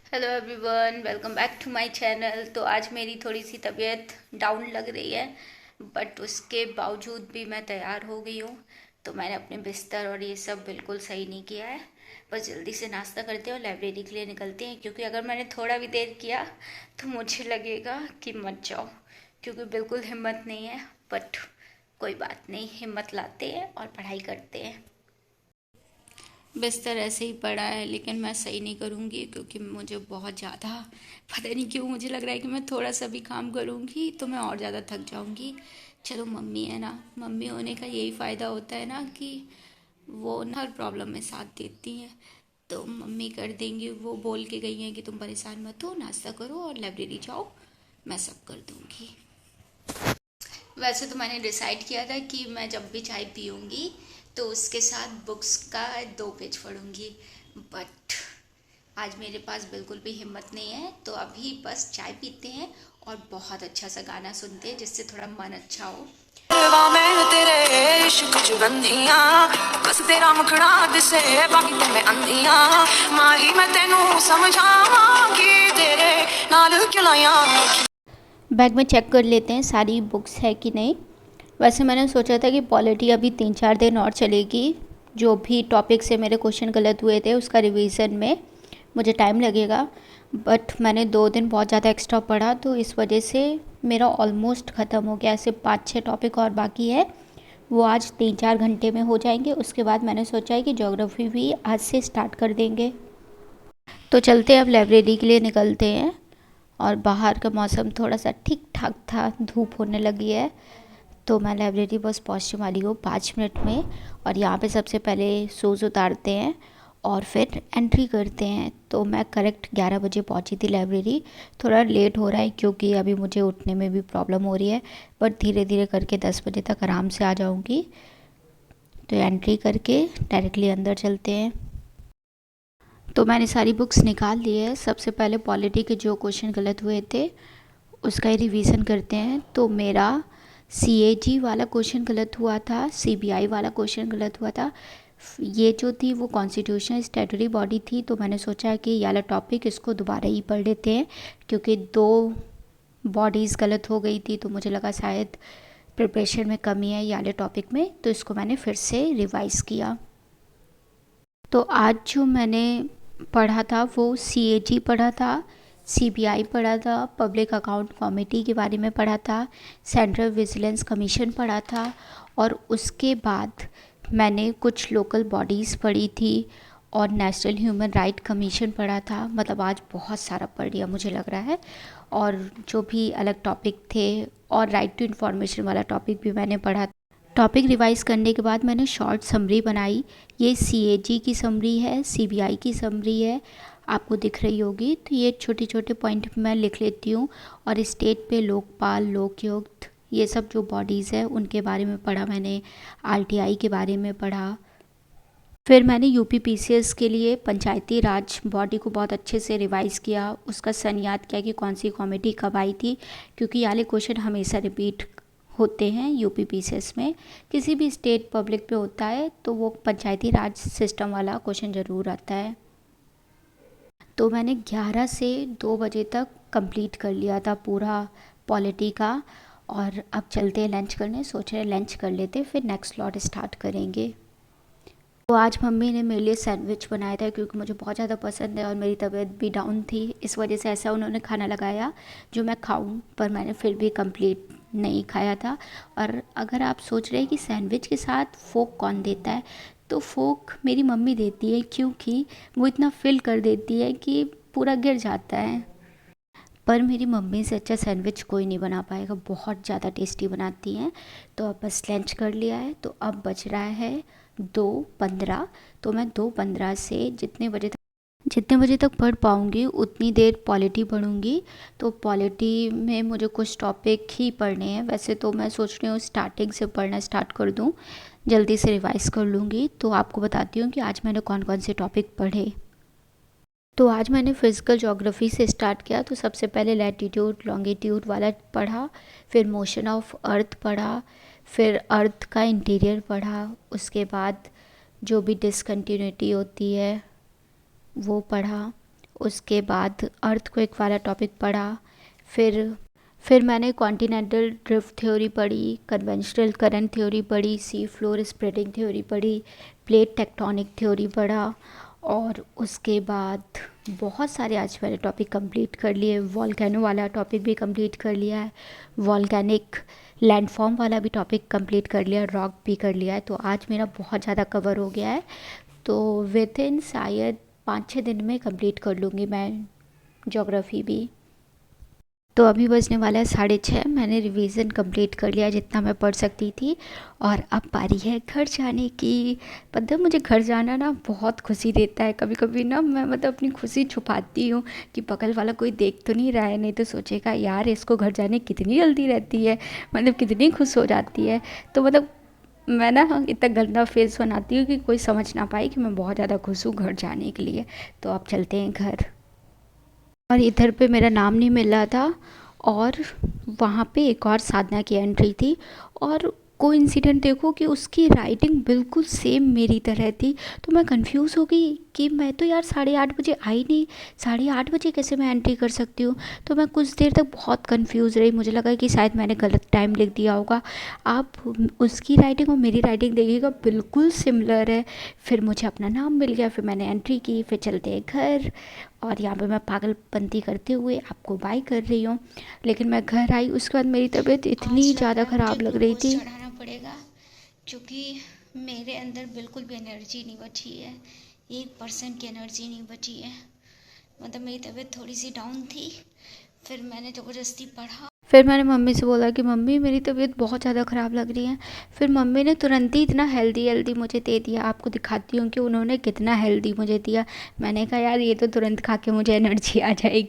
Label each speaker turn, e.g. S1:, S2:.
S1: Hello everyone, welcome back to my channel. तो आज मेरी थोड़ी सी तबीयत डाउन लग रही है, बट उसके बावजूद भी मैं तैयार हो गई हूँ। तो मैंने अपने बिस्तर और ये सब बिल्कुल सही नहीं किया है। बस जल्दी से नाश्ता करते हैं और लाइब्रेरी के लिए निकलते हैं, क्योंकि अगर मैंने थोड़ा भी देर किया तो मुझे लगेगा कि मत जाओ, क्योंकि बिल्कुल हिम्मत नहीं है। बट कोई बात नहीं, हिम्मत लाते हैं और पढ़ाई करते हैं। बिस्तर ऐसे ही पड़ा है, लेकिन मैं सही नहीं करूँगी, क्योंकि मुझे बहुत ज़्यादा पता नहीं क्यों मुझे लग रहा है कि मैं थोड़ा सा भी काम करूँगी तो मैं और ज़्यादा थक जाऊँगी। चलो, मम्मी है ना, मम्मी होने का यही फ़ायदा होता है ना कि वो ना हर प्रॉब्लम में साथ देती हैं। तो मम्मी कर देंगी, वो बोल के गई हैं कि तुम परेशान मत हो, नाश्ता करो और लाइब्रेरी जाओ, मैं सब कर दूँगी। वैसे तो मैंने डिसाइड किया था कि मैं जब भी चाय पीऊँगी तो उसके साथ बुक्स का 2 पेज पढ़ूँगी, बट आज मेरे पास बिल्कुल भी हिम्मत नहीं है। तो अभी बस चाय पीते हैं और बहुत अच्छा सा गाना सुनते हैं, जिससे थोड़ा मन अच्छा हो। मैं तेरे इश्क च बंधियां, बस तेरा मुखड़ा दिसे बाकी ते मैं अंधियां, माही मैं तेनू समझावांगी तेरे नाल क्यों लाया। बैग में चेक कर लेते हैं सारी बुक्स है कि नहीं। वैसे मैंने सोचा था कि पॉलिटी अभी 3-4 दिन और चलेगी। जो भी टॉपिक से मेरे क्वेश्चन गलत हुए थे उसका रिवीजन में मुझे टाइम लगेगा, बट मैंने 2 दिन बहुत ज़्यादा एक्स्ट्रा पढ़ा, तो इस वजह से मेरा ऑलमोस्ट ख़त्म हो गया। ऐसे 5-6 टॉपिक और बाकी है, वो आज 3-4 घंटे में हो जाएंगे। उसके बाद मैंने सोचा है कि ज्योग्राफी भी आज से स्टार्ट कर देंगे। तो चलते हैं, अब लाइब्रेरी के लिए निकलते हैं। और बाहर का मौसम थोड़ा सा ठीक ठाक था, धूप होने लगी है। तो मैं लाइब्रेरी बस पहुंचने वाली हूँ 5 मिनट में। और यहाँ पे सबसे पहले शूज़ उतारते हैं और फिर एंट्री करते हैं। तो मैं करेक्ट 11 बजे पहुँची थी लाइब्रेरी। थोड़ा लेट हो रहा है क्योंकि अभी मुझे उठने में भी प्रॉब्लम हो रही है, बट धीरे धीरे करके 10 बजे तक आराम से आ जाऊँगी। तो एंट्री करके डायरेक्टली अंदर चलते हैं। तो मैंने सारी बुक्स निकाल ली है। सबसे पहले पॉलिटी के जो क्वेश्चन गलत हुए थे उसका ही रिवीजन करते हैं। तो मेरा सीएजी वाला क्वेश्चन गलत हुआ था, सीबीआई वाला क्वेश्चन गलत हुआ था। ये जो थी वो कॉन्स्टिट्यूशनल स्टैट्यूटरी बॉडी थी, तो मैंने सोचा कि ये वाला टॉपिक इसको दोबारा ही पढ़ लेते हैं, क्योंकि 2 बॉडीज़ गलत हो गई थी। तो मुझे लगा शायद प्रिपरेशन में कमी है ये वाले टॉपिक में, तो इसको मैंने फिर से रिवाइज़ किया। तो आज जो मैंने पढ़ा था वो सीएजी पढ़ा था, सीबीआई पढ़ा था, पब्लिक अकाउंट कमेटी के बारे में पढ़ा था, सेंट्रल विजिलेंस कमीशन पढ़ा था, और उसके बाद मैंने कुछ लोकल बॉडीज़ पढ़ी थी और नेशनल ह्यूमन राइट कमीशन पढ़ा था। मतलब आज बहुत सारा पढ़ लिया मुझे लग रहा है। और जो भी अलग टॉपिक थे, और राइट टू इन्फॉर्मेशन वाला टॉपिक भी मैंने पढ़ा। टॉपिक रिवाइज़ करने के बाद मैंने शॉर्ट समरी बनाई। ये सीएजी की समरी है, सीबीआई की समरी है, आपको दिख रही होगी। तो ये छोटे छोटे पॉइंट मैं लिख लेती हूँ। और स्टेट पे लोकपाल, लोकयुक्त, ये सब जो बॉडीज़ है उनके बारे में पढ़ा मैंने, आरटीआई के बारे में पढ़ा। फिर मैंने यूपी पीसीएस के लिए पंचायती राज बॉडी को बहुत अच्छे से रिवाइज़ किया, उसका सन याद किया कि कौन सी कमेटी कब आई थी, क्योंकि ये वाले क्वेश्चन हमेशा रिपीट होते हैं यूपी पीसीएस में। किसी भी स्टेट पब्लिक पे होता है तो वो पंचायती राज सिस्टम वाला क्वेश्चन ज़रूर आता है। तो मैंने 11 से 2 बजे तक कंप्लीट कर लिया था पूरा पॉलिटी का। और अब चलते हैं लंच करने, सोच रहे लंच कर लेते फिर नेक्स्ट स्लॉट स्टार्ट करेंगे। तो आज मम्मी ने मेरे लिए सैंडविच बनाया था, क्योंकि मुझे बहुत ज़्यादा पसंद है और मेरी तबीयत भी डाउन थी, इस वजह से ऐसा उन्होंने खाना लगाया जो मैं खाऊं, पर मैंने फिर भी कंप्लीट नहीं खाया था। और अगर आप सोच रहे हैं कि सैंडविच के साथ फोक कौन देता है, तो फोक मेरी मम्मी देती है, क्योंकि वो इतना फिल कर देती है कि पूरा गिर जाता है। पर मेरी मम्मी से अच्छा सैंडविच कोई नहीं बना पाएगा, बहुत ज़्यादा टेस्टी बनाती हैं। तो अब बस लंच कर लिया है, तो अब बज रहा है 2:15। तो मैं 2:15 से जितने बजे तक पढ़ पाऊँगी उतनी देर पॉलिटी पढ़ूँगी। तो पॉलिटी में मुझे कुछ टॉपिक ही पढ़ने हैं। वैसे तो मैं सोच रही हूँ स्टार्टिंग से पढ़ना स्टार्ट कर दूँ, जल्दी से रिवाइज़ कर लूँगी। तो आपको बताती हूँ कि आज मैंने कौन कौन से टॉपिक पढ़े। तो आज मैंने फिज़िकल ज्योग्राफी से स्टार्ट किया। तो सबसे पहले लैटीट्यूड लॉन्गिट्यूड वाला पढ़ा, फिर मोशन ऑफ अर्थ पढ़ा, फिर अर्थ का इंटीरियर पढ़ा, उसके बाद जो भी डिसकंटिन्यूटी होती है वो पढ़ा, उसके बाद अर्थक्वेक वाला टॉपिक पढ़ा। फिर फिर मैंने कॉन्टिनेंटल ड्रिफ्ट थ्योरी पढ़ी, कन्वेंशनल करंट थ्योरी पढ़ी, सी फ्लोर स्प्रेडिंग थ्योरी पढ़ी, प्लेट टेक्टोनिक थ्योरी पढ़ा। और उसके बाद बहुत सारे आज मैंने टॉपिक कंप्लीट कर लिए। वॉल्केनो वाला टॉपिक भी कंप्लीट कर लिया है, वॉल्केनिक लैंडफॉर्म वाला भी टॉपिक कंप्लीट कर लिया, रॉक भी कर लिया है। तो आज मेरा बहुत ज़्यादा कवर हो गया है। तो विद इन शायद 5-6 दिन में कंप्लीट कर लूँगी मैं ज्योग्राफी भी। तो अभी बजने वाला है 6:30। मैंने रिवीजन कंप्लीट कर लिया जितना मैं पढ़ सकती थी, और अब बारी है घर जाने की। मतलब मुझे घर जाना ना बहुत खुशी देता है। कभी कभी ना मैं मतलब अपनी खुशी छुपाती हूँ कि बगल वाला कोई देख तो नहीं रहा है, नहीं तो सोचेगा यार इसको घर जाने कितनी जल्दी रहती है, मतलब कितनी खुश हो जाती है। तो मतलब मैं ना इतना गंदा फेस बनाती हूँ कि कोई समझ ना पाए कि मैं बहुत ज़्यादा खुश हूँ घर जाने के लिए। तो अब चलते हैं घर। और इधर पे मेरा नाम नहीं मिल रहा था, और वहाँ पे एक और साधना की एंट्री थी, और कोइंसिडेंट देखो कि उसकी राइटिंग बिल्कुल सेम मेरी तरह थी। तो मैं कंफ्यूज हो गई कि मैं तो यार 8:30 बजे आई नहीं, 8:30 बजे कैसे मैं एंट्री कर सकती हूँ। तो मैं कुछ देर तक बहुत कंफ्यूज रही, मुझे लगा कि शायद मैंने गलत टाइम लिख दिया होगा। आप उसकी राइटिंग और मेरी राइटिंग देखिएगा बिल्कुल सिमिलर है। फिर मुझे अपना नाम मिल गया, फिर मैंने एंट्री की, फिर चलते हैं घर। और यहाँ पे मैं पागलपंती करते हुए आपको बाय कर रही हूँ। लेकिन मैं घर आई उसके बाद मेरी तबीयत इतनी ज़्यादा ख़राब लग रही थी। चढ़ाना पड़ेगा क्योंकि मेरे अंदर बिल्कुल भी एनर्जी नहीं बची है, 1% की एनर्जी नहीं बची है। मतलब मेरी तबीयत थोड़ी सी डाउन थी। फिर मैंने ज़बरदस्ती पढ़ा। फिर मैंने मम्मी से बोला कि मम्मी मेरी तबीयत बहुत ज़्यादा ख़राब लग रही है। फिर मम्मी ने तुरंत ही इतना हेल्दी हेल्दी मुझे दे दिया। आपको दिखाती हूँ कि उन्होंने कितना हेल्दी मुझे दिया। मैंने कहा यार ये तो तुरंत खा के मुझे एनर्जी आ जाएगी।